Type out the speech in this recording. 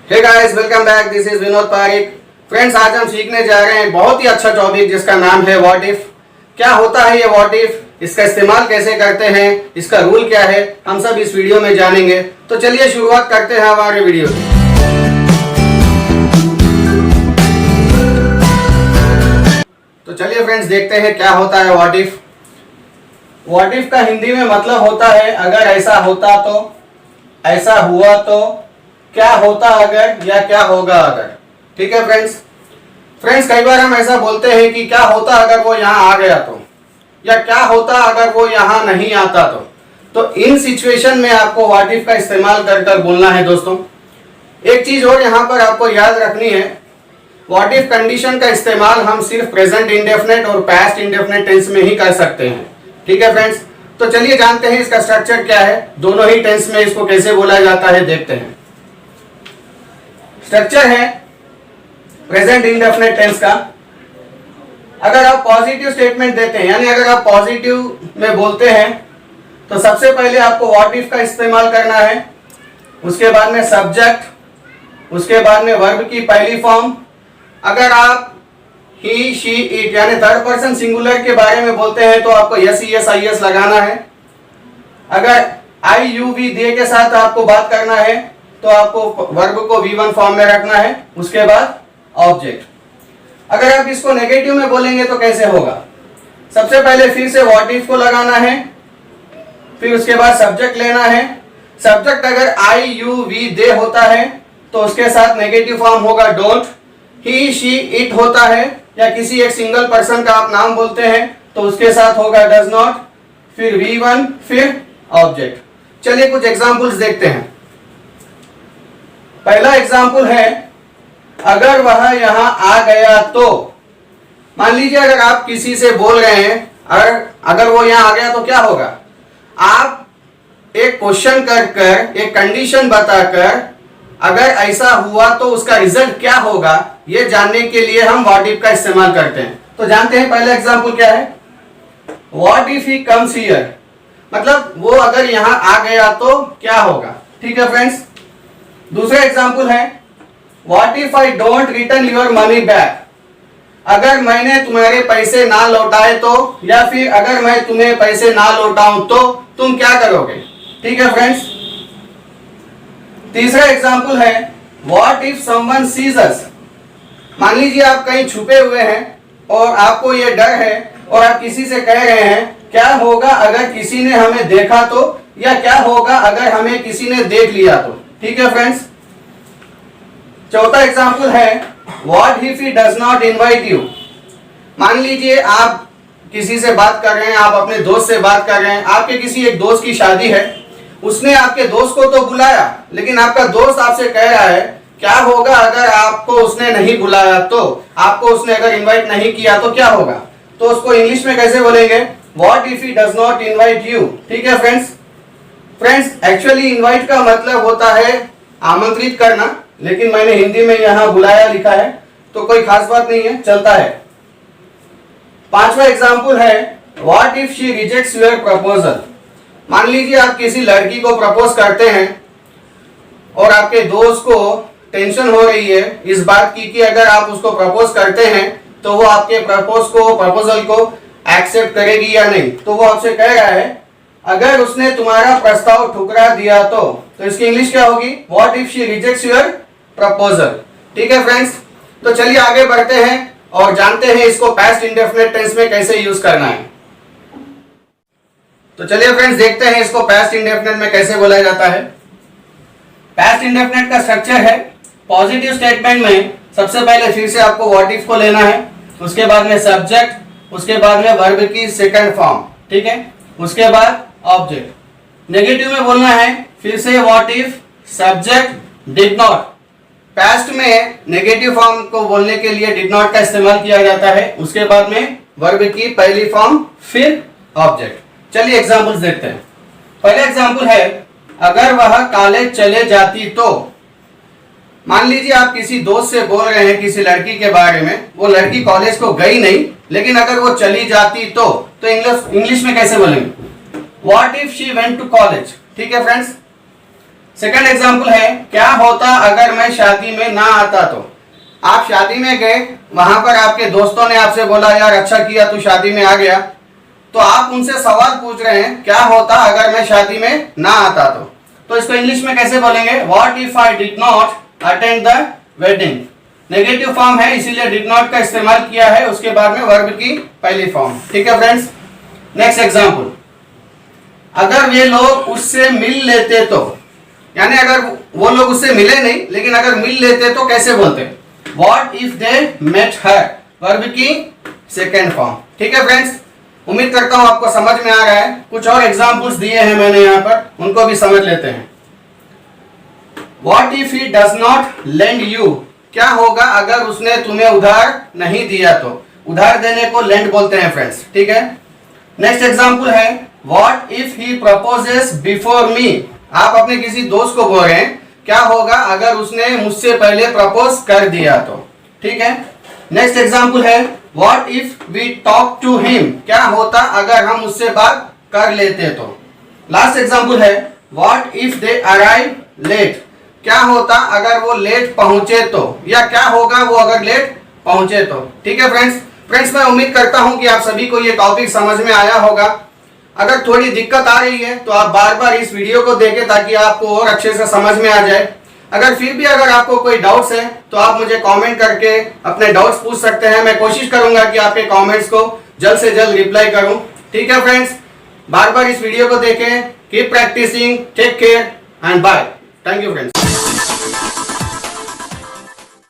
Hey guys, welcome back. This is Vinod Pareek. Friends, आज हम सीखने जा रहे हैं बहुत ही अच्छा टॉपिक जिसका नाम है व्हाट इफ। क्या होता है ये व्हाट इफ, इसका इस्तेमाल कैसे करते हैं, इसका रूल क्या है, हम सब इस वीडियो में जानेंगे। तो चलिए शुरुआत करते हैं हमारे वीडियो की। तो चलिए फ्रेंड्स, देखते हैं क्या होता है व्हाट इफ। व्हाट इफ का हिंदी में मतलब होता है अगर ऐसा होता तो, ऐसा हुआ तो, क्या होता अगर, या क्या होगा अगर। ठीक है फ्रेंड्स, कई बार हम ऐसा बोलते हैं कि क्या होता अगर वो यहाँ आ गया तो, या क्या होता अगर वो यहाँ नहीं आता तो इन सिचुएशन में आपको व्हाट इफ का इस्तेमाल कर कर बोलना है। दोस्तों, एक चीज और यहाँ पर आपको याद रखनी है, व्हाट इफ कंडीशन का इस्तेमाल हम सिर्फ प्रेजेंट इंडेफिनिट और पास्ट इंडेफिनिट टेंस में ही कर सकते हैं। ठीक है फ्रेंड्स, तो चलिए जानते हैं इसका स्ट्रक्चर क्या है, दोनों ही टेंस में इसको कैसे बोला जाता है देखते हैं। स्ट्रक्चर है प्रेजेंट इंडेफिनिट टेंस का। अगर आप पॉजिटिव स्टेटमेंट देते हैं, यानी अगर आप पॉजिटिव में बोलते हैं, तो सबसे पहले आपको व्हाट इफ का इस्तेमाल करना है, उसके बाद में सब्जेक्ट, उसके बाद में वर्ब की पहली फॉर्म। अगर आप ही, शी, इट यानी थर्ड पर्सन सिंगुलर के बारे में बोलते हैं तो आपको यस, यस, आई एस लगाना है। अगर आई, यू, वी दे के साथ आपको बात करना है तो आपको वर्ब को V1 फॉर्म में रखना है, उसके बाद ऑब्जेक्ट। अगर आप इसको नेगेटिव में बोलेंगे तो कैसे होगा, सबसे पहले फिर से व्हाट इफ को लगाना है, फिर उसके बाद सब्जेक्ट लेना है। सब्जेक्ट अगर आई, यू, वी, दे होता है तो उसके साथ नेगेटिव फॉर्म होगा डोंट। ही, शी, इट होता है या किसी एक सिंगल पर्सन का आप नाम बोलते हैं तो उसके साथ होगा डज नॉट, फिर V1, फिर ऑब्जेक्ट। चलिए कुछ एग्जांपल्स देखते हैं। पहला एग्जाम्पल है, अगर वह यहां आ गया तो। मान लीजिए अगर आप किसी से बोल रहे हैं अगर वो यहां आ गया तो क्या होगा, आप एक क्वेश्चन कर कर, एक कंडीशन बताकर अगर ऐसा हुआ तो उसका रिजल्ट क्या होगा, ये जानने के लिए हम व्हाट इफ का इस्तेमाल करते हैं। तो जानते हैं पहला एग्जाम्पल क्या है, what if he comes here, मतलब वो अगर यहां आ गया तो क्या होगा। ठीक है फ्रेंड्स, दूसरा एग्जाम्पल है, what if I don't return your money back, अगर मैंने तुम्हारे पैसे ना लौटाए तो, या फिर अगर मैं तुम्हें पैसे ना लौटाऊं तो तुम क्या करोगे। ठीक है फ्रेंड्स, तीसरा एग्जाम्पल है, व्हाट इफ समवन सीज अस, मान लीजिए आप कहीं छुपे हुए हैं और आपको ये डर है और आप किसी से कह रहे हैं क्या होगा अगर किसी ने हमें देखा तो, या क्या होगा अगर हमें किसी ने देख लिया तो। ठीक है फ्रेंड्स, चौथा एग्जाम्पल है, what if he does not invite you, मान लीजिए आप किसी से बात कर रहे हैं, आप अपने दोस्त से बात कर रहे हैं, आपके किसी एक दोस्त की शादी है, उसने आपके दोस्त को तो बुलाया लेकिन आपका दोस्त आपसे कह रहा है क्या होगा अगर आपको उसने नहीं बुलाया तो, आपको उसने अगर इनवाइट नहीं किया तो क्या होगा। तो उसको इंग्लिश में कैसे बोलेंगे, what if he does not invite you. ठीक है फ्रेंड्स, एक्चुअली इनवाइट का मतलब होता है आमंत्रित करना, लेकिन मैंने हिंदी में यहाँ बुलाया लिखा है तो कोई खास बात नहीं है, चलता है। पांचवा एग्जाम्पल है, what if she rejects your proposal, मान लीजिए आप किसी लड़की को प्रपोज करते हैं और आपके दोस्त को टेंशन हो रही है इस बात की कि अगर आप उसको प्रपोज करते हैं तो वो आपके प्रपोजल को एक्सेप्ट करेगी या नहीं। तो वो आपसे कह रहा है अगर उसने तुम्हारा प्रस्ताव ठुकरा दिया तो इसकी इंग्लिश क्या होगी, what if she rejects your proposal. ठीक है फ्रेंड्स, तो चलिए आगे बढ़ते हैं और जानते हैं इसको पास्ट इंडेफिनिट टेंस में कैसे यूज करना है। तो चलिए फ्रेंड्स, देखते हैं इसको पास्ट इंडेफिनिट में कैसे बोला जाता है। पास्ट इंडेफिनिट का स्ट्रक्चर है, पॉजिटिव स्टेटमेंट में सबसे पहले फिर से आपको व्हाट इफ को लेना है, उसके बाद में सब्जेक्ट, उसके बाद में वर्ब की सेकंड फॉर्म, ठीक है, उसके बाद ऑब्जेक्ट। नेगेटिव में बोलना है फिर से what if, subject, did not. Past में नेगेटिव फॉर्म को बोलने के लिए डिड नॉट का इस्तेमाल किया जाता है, उसके बाद में वर्ब की पहली फॉर्म, फिर ऑब्जेक्ट। चलिए एग्जांपल्स देखते हैं। पहला एग्जांपल है, अगर वह कॉलेज चले जाती तो, मान लीजिए आप किसी दोस्त से बोल रहे हैं किसी लड़की के बारे में, वो लड़की कॉलेज को गई नहीं लेकिन अगर वो चली जाती तो इंग्लिश में कैसे बोलेंगे, what if she went to college. ठीक है फ्रेंड्स, सेकंड एग्जांपल है, क्या होता अगर मैं शादी में ना आता तो। आप शादी में गए, वहां पर आपके दोस्तों ने आपसे बोला यार अच्छा किया तू शादी में आ गया, तो आप उनसे सवाल पूछ रहे हैं क्या होता अगर मैं शादी में ना आता तो इसको इंग्लिश में कैसे बोलेंगे, what if I did not attend the wedding. Negative form है इसीलिए डिड नॉट का इस्तेमाल किया है, उसके बाद में वर्ब की पहली फॉर्म। ठीक है फ्रेंड्स, नेक्स्ट एग्जांपल, अगर वे लोग उससे मिल लेते तो, यानी अगर वो लोग उससे मिले नहीं लेकिन अगर मिल लेते तो कैसे बोलते, what if they met her, verb की सेकेंड फॉर्म। ठीक है फ्रेंड्स, उम्मीद करता हूं आपको समझ में आ रहा है। कुछ और एग्जांपल्स दिए हैं मैंने यहाँ पर, उनको भी समझ लेते हैं। What if he does not lend you, क्या होगा अगर उसने तुम्हें उधार नहीं दिया तो। उधार देने को लेंड बोलते हैं फ्रेंड्स। ठीक है, नेक्स्ट एग्जांपल है, what if he proposes before me, आप अपने किसी दोस्त को बोल रहे हैं क्या होगा अगर उसने मुझसे पहले प्रपोज कर दिया तो। ठीक है, नेक्स्ट एग्जांपल है, what if we talk to him, क्या होता अगर हम उससे बात कर लेते तो। लास्ट एग्जांपल है, what if they arrive late, क्या होता अगर वो लेट पहुंचे तो, या क्या होगा वो अगर लेट पहुंचे तो। ठीक है फ्रेंड्स, मैं उम्मीद करता हूं कि आप सभी को ये टॉपिक समझ में आया होगा। अगर थोड़ी दिक्कत आ रही है तो आप बार बार इस वीडियो को देखें ताकि आपको और अच्छे से समझ में आ जाए। अगर फिर भी अगर आपको कोई डाउट्स है तो आप मुझे कमेंट करके अपने डाउट्स पूछ सकते हैं। मैं कोशिश करूंगा कि आपके कमेंट्स को जल्द से जल्द रिप्लाई करूं। ठीक है फ्रेंड्स, बार बार इस वीडियो को देखें, keep practising, take care and bye. Thank you friends.